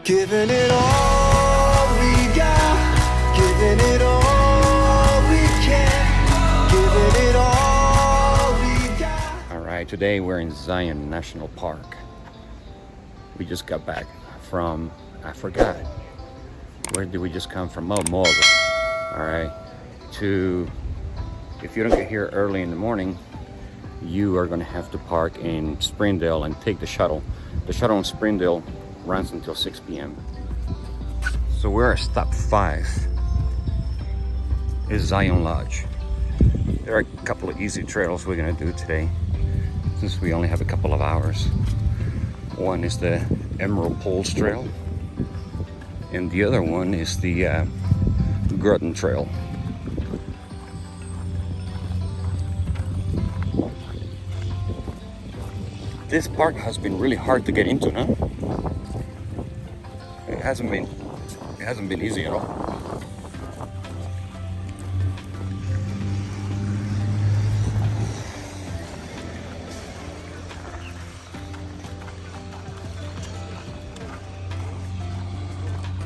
Giving it all we got, giving it all we can, giving it all we got. All right, today we're in Zion National Park. We just got back from, I forgot, where did we just come from? Oh, Moab. All right, if you don't get here early in the morning, you are gonna have to park in Springdale and take the shuttle. The shuttle in Springdale runs until 6 p.m. So we're at stop 5, is Zion Lodge. There are a couple of easy trails we're gonna do today, since we only have a couple of hours. One is the Emerald Poles Trail, and the other one is the Grotton Trail. This park has been really hard to get into, huh? It hasn't been easy at all.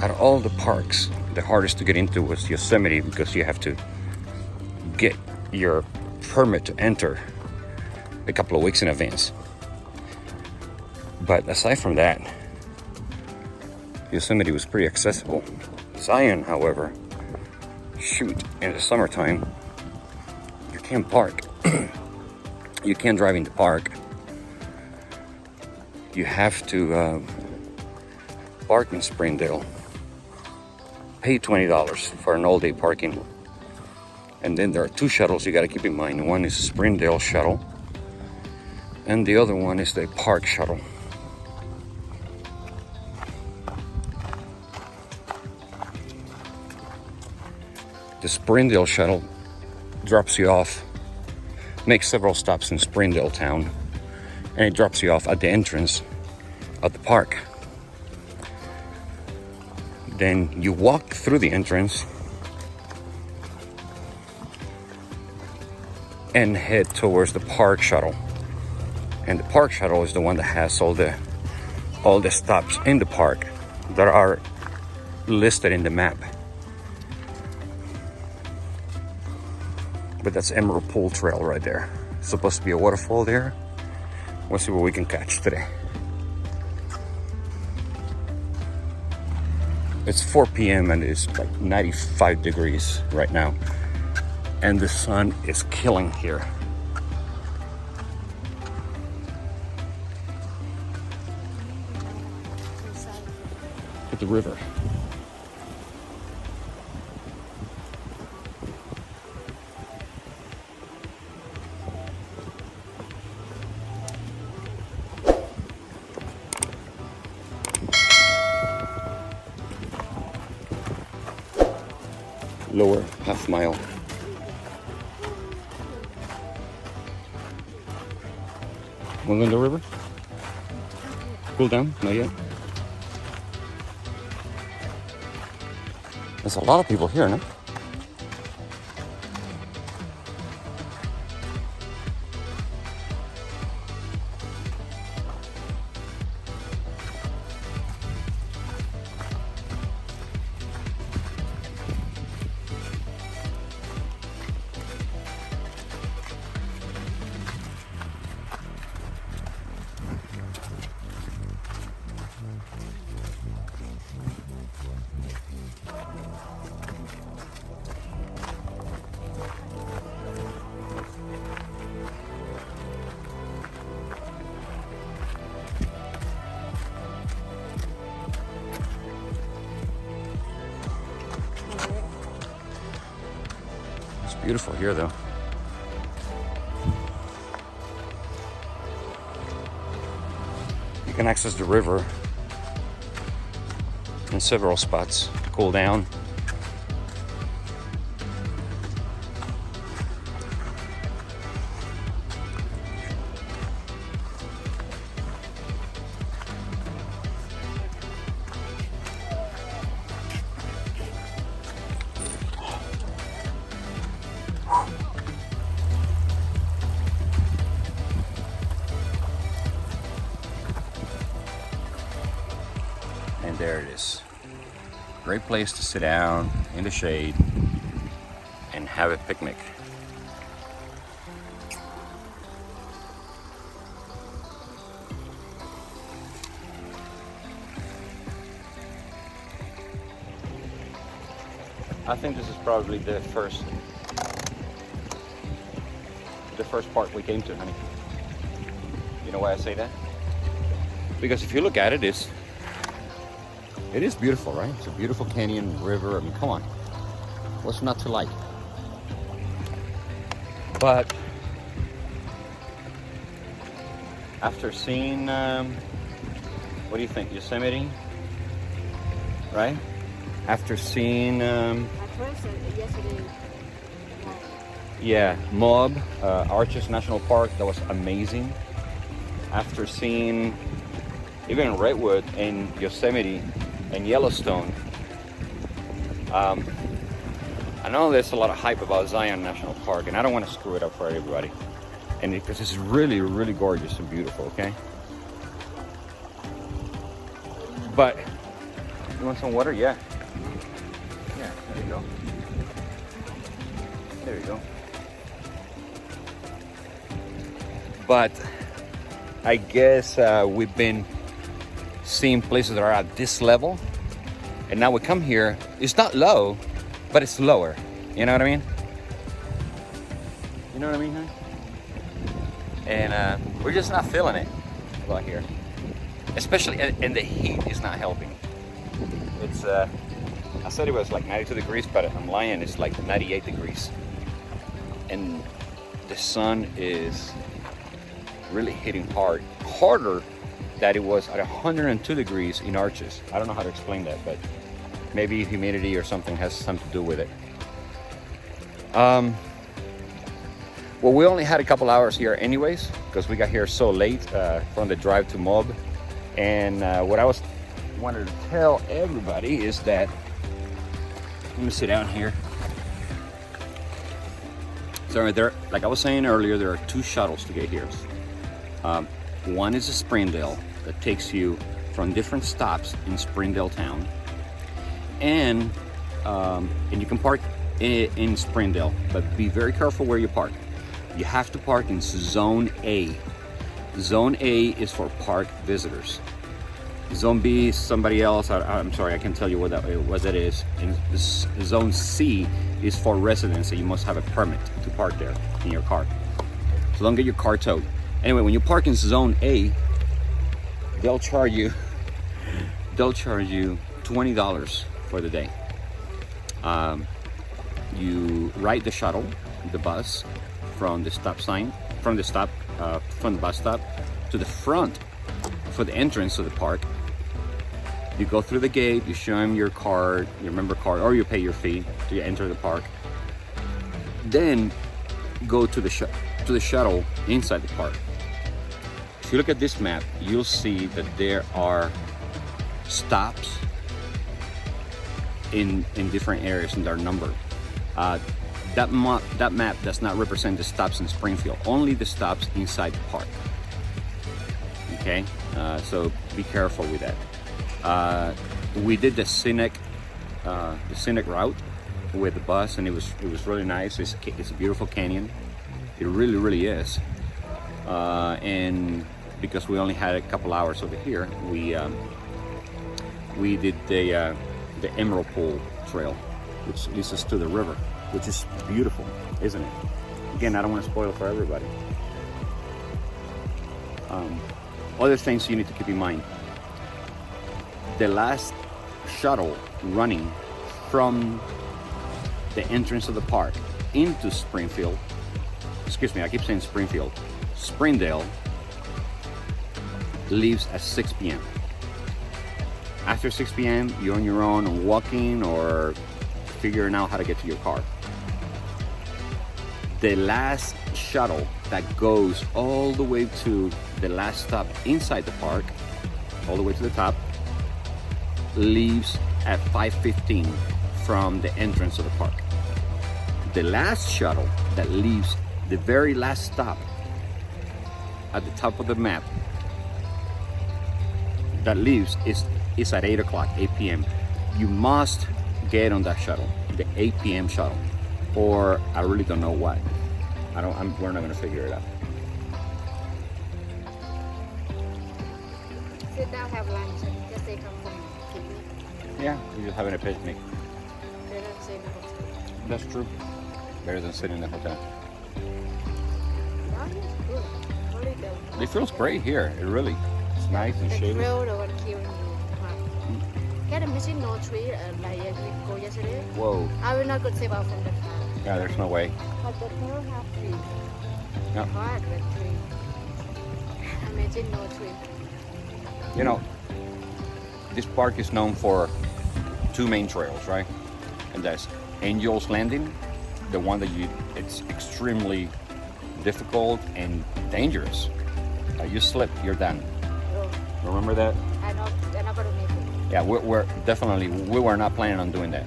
Out of all the parks, the hardest to get into was Yosemite, because you have to get your permit to enter a couple of weeks in advance. But aside from that, Yosemite was pretty accessible. Zion, however, shoot, in the summertime, you can't park. You can't drive in the park. You have to park in Springdale. Pay $20 for an all-day parking. And then there are 2 shuttles you got to keep in mind. One is the Springdale shuttle, and the other one is the park shuttle. The Springdale shuttle drops you off, makes several stops in Springdale town, and it drops you off at the entrance of the park. Then you walk through the entrance and head towards the park shuttle. And the park shuttle is the one that has all the stops in the park that are listed in the map. But that's Emerald Pool Trail right there. It's supposed to be a waterfall there. We'll see what we can catch today. It's 4 p.m. and it's like 95 degrees right now. And the sun is killing here. At the river. Lower half mile. Want to go in the river? Cool down? Not yet. There's a lot of people here, no? Beautiful here, though. You can access the river in several spots to cool down. And there it is. Great place to sit down in the shade and have a picnic. I think this is probably the first park we came to, honey. You know why I say that? Because if you look at it, it is beautiful, right? It's a beautiful canyon, river. I mean, come on. What's not to like? But after seeing, what do you think? Yosemite, right? After seeing, yesterday. yeah, Moab, Arches National Park, that was amazing. After seeing even Redwood and Yosemite and Yellowstone, I know there's a lot of hype about Zion National Park, and I don't want to screw it up for everybody. And because it's really, really gorgeous and beautiful, okay? But you want some water? Yeah. Yeah, there you go. There you go. But I guess we've been seeing places that are at this level, and now we come here. It's not low, but it's lower. You know what I mean? You know what I mean, huh? And we're just not feeling it about here, especially, and the heat is not helping. It's I said it was like 92 degrees, but I'm lying. It's like 98 degrees, and the sun is really hitting harder than it was at 102 degrees in Arches. I don't know how to explain that, but maybe humidity or something has something to do with it. Well, we only had a couple hours here anyways, because we got here so late from the drive to Moab. And what I wanted to tell everybody is that, let me sit down here. So there, like I was saying earlier, there are two shuttles to get here. One is a Springdale that takes you from different stops in Springdale town, and you can park in Springdale, but be very careful where you park. You have to park in Zone A. Zone A is for park visitors. Zone B is somebody else. I'm sorry, I can't tell you what that is. And Zone C is for residents, so you must have a permit to park there in your car. So don't get your car towed. Anyway, when you park in Zone A, they'll charge you $20 for the day. You ride the shuttle, the bus, from the bus stop to the front for the entrance to the park. You go through the gate, you show them your card, your member card, or you pay your fee to enter the park. Then go to the shuttle inside the park. If you look at this map, you'll see that there are stops in different areas, and they're numbered. That map does not represent the stops in Springfield, only the stops inside the park. Okay, so be careful with that. We did the scenic route with the bus, and it was really nice. It's a beautiful canyon. It really, really is. And because we only had a couple hours over here, we did the Emerald Pool Trail, which leads us to the river, which is beautiful, isn't it? Again, I don't want to spoil for everybody. Other things you need to keep in mind. The last shuttle running from the entrance of the park into Springfield, excuse me, I keep saying Springfield, Springdale, leaves at 6 p.m. After 6 p.m., you're on your own, walking or figuring out how to get to your car. The last shuttle that goes all the way to the last stop inside the park, all the way to the top, leaves at 5:15 from the entrance of the park. The last shuttle that leaves the very last stop at the top of the map that leaves is is at 8 o'clock, 8 p.m. You must get on that shuttle, the 8 p.m. shuttle, or I really don't know why. We're not gonna figure it out. Sit down, have lunch, and just say come from picnic. Yeah, you're just having a picnic. Better than stay in the hotel. That's true. Better than sitting in the hotel. No, it's good. Only the It feels great here. It really. It's nice and the shady. grill, the one killing you. Get a missing no tree like we go yesterday. Whoa. I will not go save out from the car. Yeah, there's no way. But the trail have trees. No. Hard with tree. Imagine no tree. You know, this park is known for two main trails, right? And that's Angel's Landing, the one that it's extremely difficult and dangerous. You slip, you're done. Oh, Remember that? I'm not gonna make it. Yeah, we're definitely, we were not planning on doing that.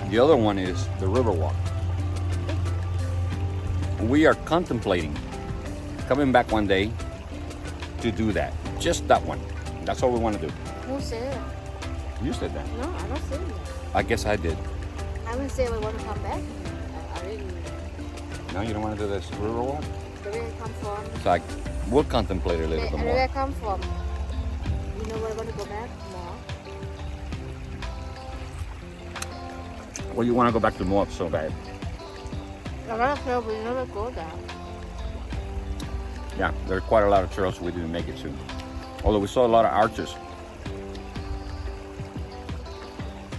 The other one is the Riverwalk. We are contemplating coming back one day to do that. Just that one. That's all we want to do. Who said that? You said that. No, I'm not saying that. I guess I did. I will say I want to come back. I didn't. No, you don't want to do this Riverwalk? Where I come from. So we'll contemplate it a little bit Where I more. come from. You know where I want to go back more. Well, you want to go back to Moab so bad. A lot of people will never go there. Yeah, there are quite a lot of trails we didn't make it to. Although we saw a lot of arches.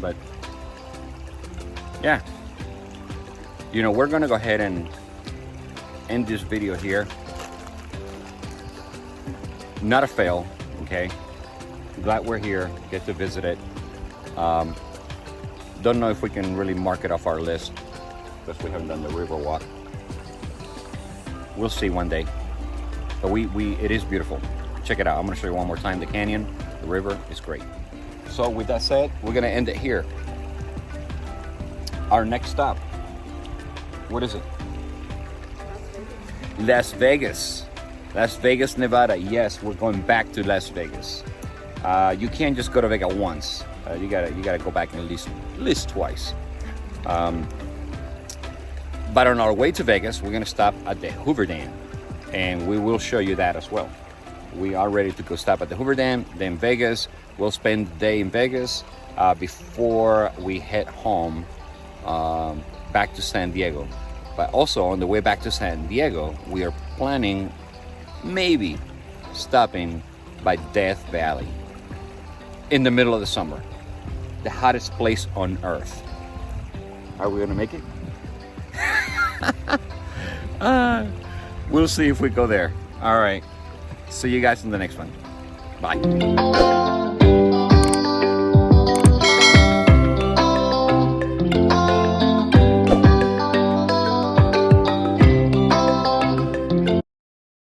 But yeah, you know, we're gonna go ahead and end this video here. Not a fail, okay? Glad we're here, get to visit it. Don't know if we can really mark it off our list because we haven't done the river walk. We'll see one day. But it is beautiful. Check it out. I'm gonna show you one more time. The canyon, the river is great. So with that said, we're gonna end it here. Our next stop, what is it? Las Vegas. Las Vegas, Nevada. Yes, we're going back to Las Vegas. You can't just go to Vegas once. You gotta go back at least twice. But on our way to Vegas, we're gonna stop at the Hoover Dam, and we will show you that as well. We are ready to go stop at the Hoover Dam, then Vegas. We'll spend the day in Vegas before we head home back to San Diego. But also on the way back to San Diego, we are planning maybe stopping by Death Valley in the middle of the summer, the hottest place on earth. Are we gonna make it? We'll see if we go there. All right. See you guys in the next one. Bye.